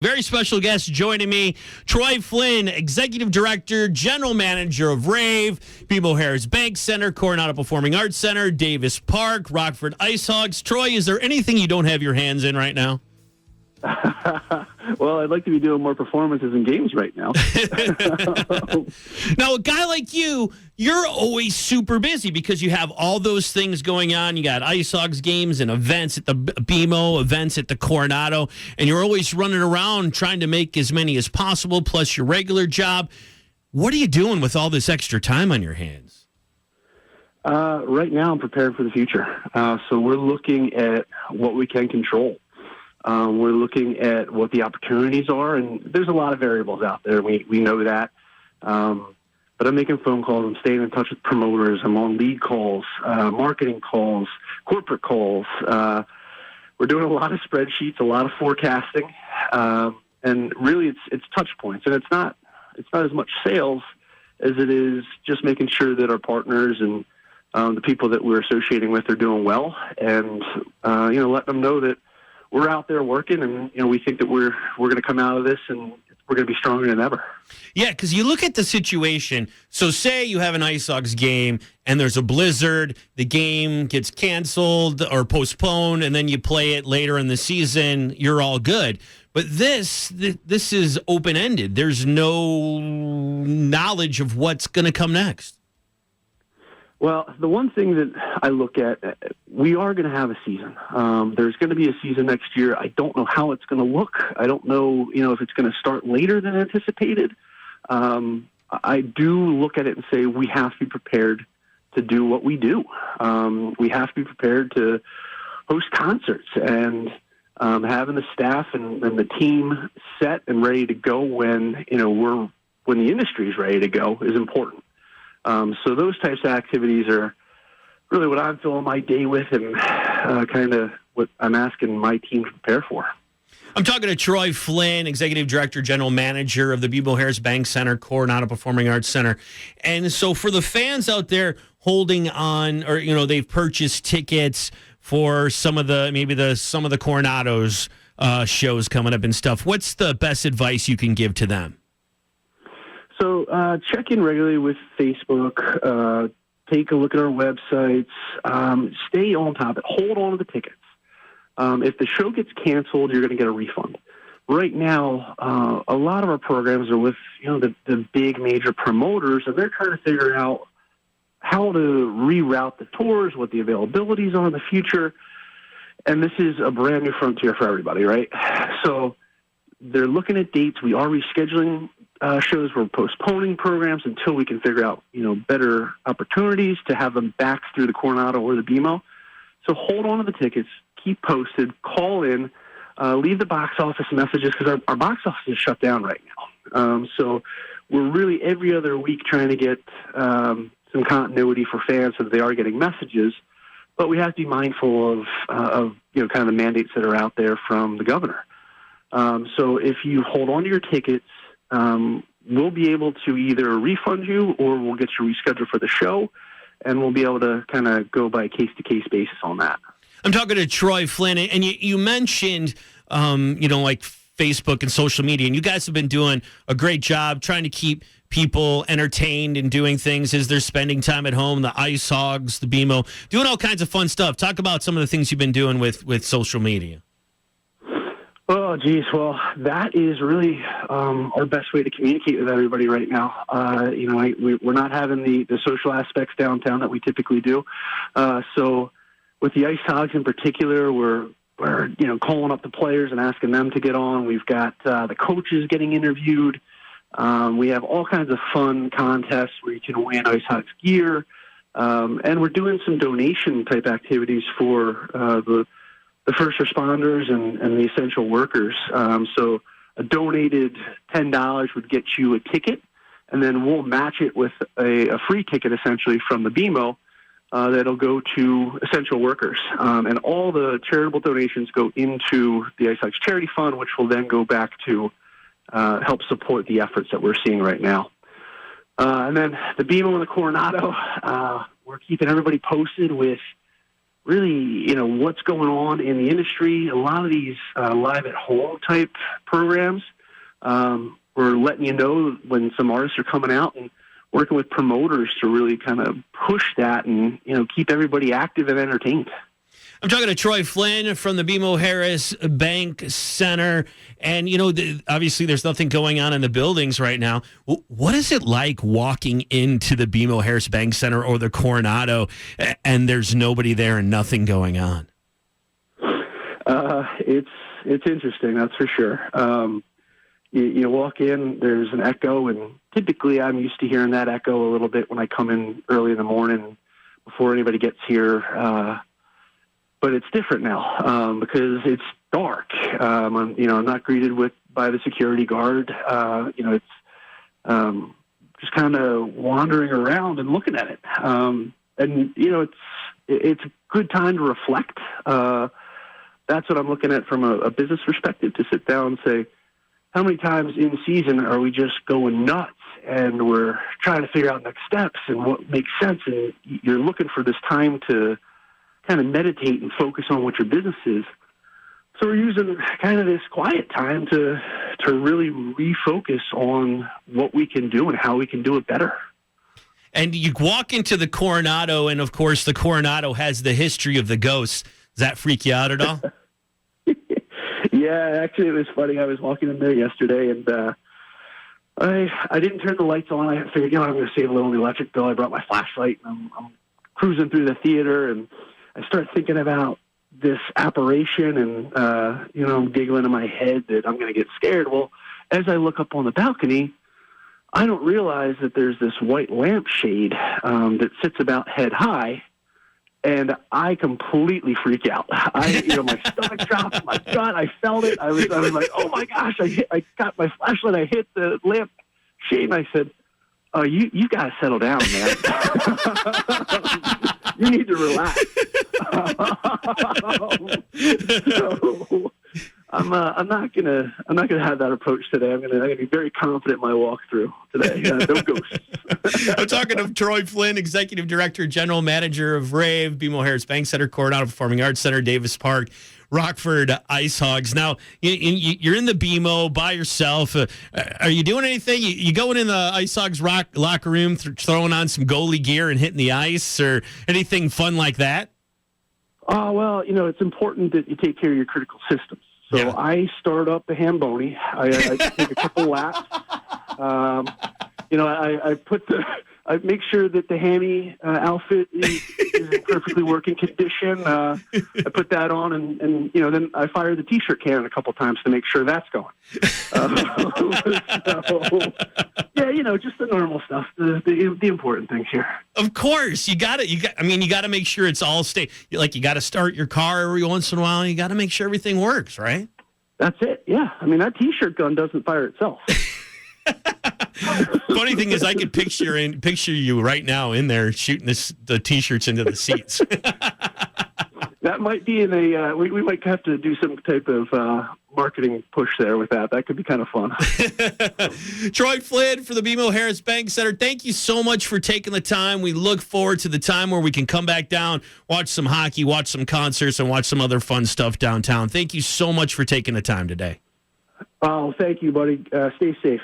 Very special guest joining me, Troy Flynn, Executive Director, General Manager of Rave, BMO Harris Bank Center, Coronado Performing Arts Center, Davis Park, Rockford IceHogs. Troy, is there anything you don't have your hands in right now? Well, I'd like to be doing more performances in games right now. Now, a guy like you're always super busy because you have all those things going on. You got IceHogs games and events at the BMO, events at the Coronado, and you're always running around trying to make as many as possible, plus your regular job. What are you doing with all this extra time on your hands? Right now, I'm prepared for the future. So we're looking at what we can control. We're looking at what the opportunities are, and there's a lot of variables out there. We know that. But I'm making phone calls. I'm staying in touch with promoters. I'm on lead calls, marketing calls, corporate calls. We're doing a lot of spreadsheets, a lot of forecasting, and really it's touch points. And it's not as much sales as it is just making sure that our partners and the people that we're associating with are doing well, and let them know that we're out there working, and we think that we're going to come out of this and we're going to be stronger than ever. Yeah, because you look at the situation. So say you have an IceHogs game and there's a blizzard, the game gets canceled or postponed, and then you play it later in the season, you're all good. But this is open-ended. There's no knowledge of what's going to come next. Well, the one thing that I look at, we are going to have a season. There's going to be a season next year. I don't know how it's going to look. I don't know, if it's going to start later than anticipated. I do look at it and say we have to be prepared to do what we do. We have to be prepared to host concerts, and having the staff and the team set and ready to go when the industry is ready to go is important. So those types of activities are really what I'm filling my day with, and kind of what I'm asking my team to prepare for. I'm talking to Troy Flynn, Executive Director, General Manager of the BMO Harris Bank Center, Coronado Performing Arts Center. And so for the fans out there holding on, or they've purchased tickets for some of the Coronado's shows coming up and stuff, what's the best advice you can give to them? So check in regularly with Facebook, take a look at our websites, stay on top of it, hold on to the tickets. If the show gets canceled, you're going to get a refund. Right now, a lot of our programs are with the big major promoters, and they're trying to figure out how to reroute the tours, what the availabilities are in the future. And this is a brand new frontier for everybody, right? So they're looking at dates. We are rescheduling shows. We're postponing programs until we can figure out, better opportunities to have them back through the Coronado or the BMO. So hold on to the tickets, keep posted, call in, leave the box office messages, because our box office is shut down right now. So we're really every other week trying to get some continuity for fans so that they are getting messages. But we have to be mindful of kind of the mandates that are out there from the governor. So if you hold on to your tickets, we'll be able to either refund you or we'll get you rescheduled for the show, and we'll be able to kind of go by case-to-case basis on that. I'm talking to Troy Flynn, and you mentioned, like Facebook and social media, and you guys have been doing a great job trying to keep people entertained and doing things as they're spending time at home, the IceHogs, the BMO, doing all kinds of fun stuff. Talk about some of the things you've been doing with social media. Oh, geez. Well, that is really our best way to communicate with everybody right now. We're not having the social aspects downtown that we typically do. So with the IceHogs in particular, we're calling up the players and asking them to get on. We've got the coaches getting interviewed. We have all kinds of fun contests where you can win IceHogs gear. And we're doing some donation-type activities for the first responders and the essential workers. So a donated $10 would get you a ticket, and then we'll match it with a free ticket, essentially, from the BMO that'll go to essential workers. And all the charitable donations go into the IceHogs Charity Fund, which will then go back to help support the efforts that we're seeing right now. And then the BMO and the Coronado, we're keeping everybody posted with really, what's going on in the industry. A lot of these live at home type programs, we're letting you know when some artists are coming out and working with promoters to really kind of push that and, keep everybody active and entertained. I'm talking to Troy Flynn from the BMO Harris Bank Center. And, obviously there's nothing going on in the buildings right now. What is it like walking into the BMO Harris Bank Center or the Coronado and there's nobody there and nothing going on? It's interesting, that's for sure. You walk in, there's an echo, and typically I'm used to hearing that echo a little bit when I come in early in the morning before anybody gets here. But it's different now because it's dark. I'm not greeted by the security guard. It's just kind of wandering around and looking at it. It's a good time to reflect. That's what I'm looking at from a business perspective, to sit down and say, how many times in season are we just going nuts and we're trying to figure out next steps and what makes sense? And you're looking for this time to kind of meditate and focus on what your business is. So we're using kind of this quiet time to really refocus on what we can do and how we can do it better. And you walk into the Coronado, and of course the Coronado has the history of the ghosts. Does that freak you out at all? Yeah, actually it was funny. I was walking in there yesterday, and I didn't turn the lights on. I figured, I'm going to save a little on the electric bill. I brought my flashlight, and I'm cruising through the theater, and I start thinking about this apparition, and I'm giggling in my head that I'm going to get scared. Well, as I look up on the balcony, I don't realize that there's this white lampshade that sits about head high, and I completely freak out. My stomach dropped, my gut, I felt it. I was like, oh my gosh! I got my flashlight, I hit the lampshade, and I said, "Oh, you got to settle down, man. You need to relax." So I'm not gonna have that approach today. I'm gonna be very confident in my walkthrough today. No ghosts. I'm talking to Troy Flynn, Executive Director, General Manager of RAVE, BMO Harris Bank Center, Coronado Performing Arts Center, Davis Park, Rockford IceHogs. Now, you're in the BMO by yourself. Are you doing anything? You going in the IceHogs locker room, throwing on some goalie gear and hitting the ice, or anything fun like that? Well, it's important that you take care of your critical systems. So yeah. I start up the Hamboni. I take a couple laps. I make sure that the hammy outfit is in perfectly working condition. I put that on, and then I fire the T-shirt cannon a couple times to make sure that's going. Just the normal stuff, the important things here. Of course, you got to make sure it's all stay. You got to start your car every once in a while. You got to make sure everything works, right? That's it. Yeah, that T-shirt gun doesn't fire itself. Funny thing is, I could picture you right now in there shooting the T-shirts into the seats. That might be we might have to do some type of marketing push there with that. That could be kind of fun. Troy Flynn for the BMO Harris Bank Center, thank you so much for taking the time. We look forward to the time where we can come back down, watch some hockey, watch some concerts, and watch some other fun stuff downtown. Thank you so much for taking the time today. Oh, thank you, buddy. Stay safe.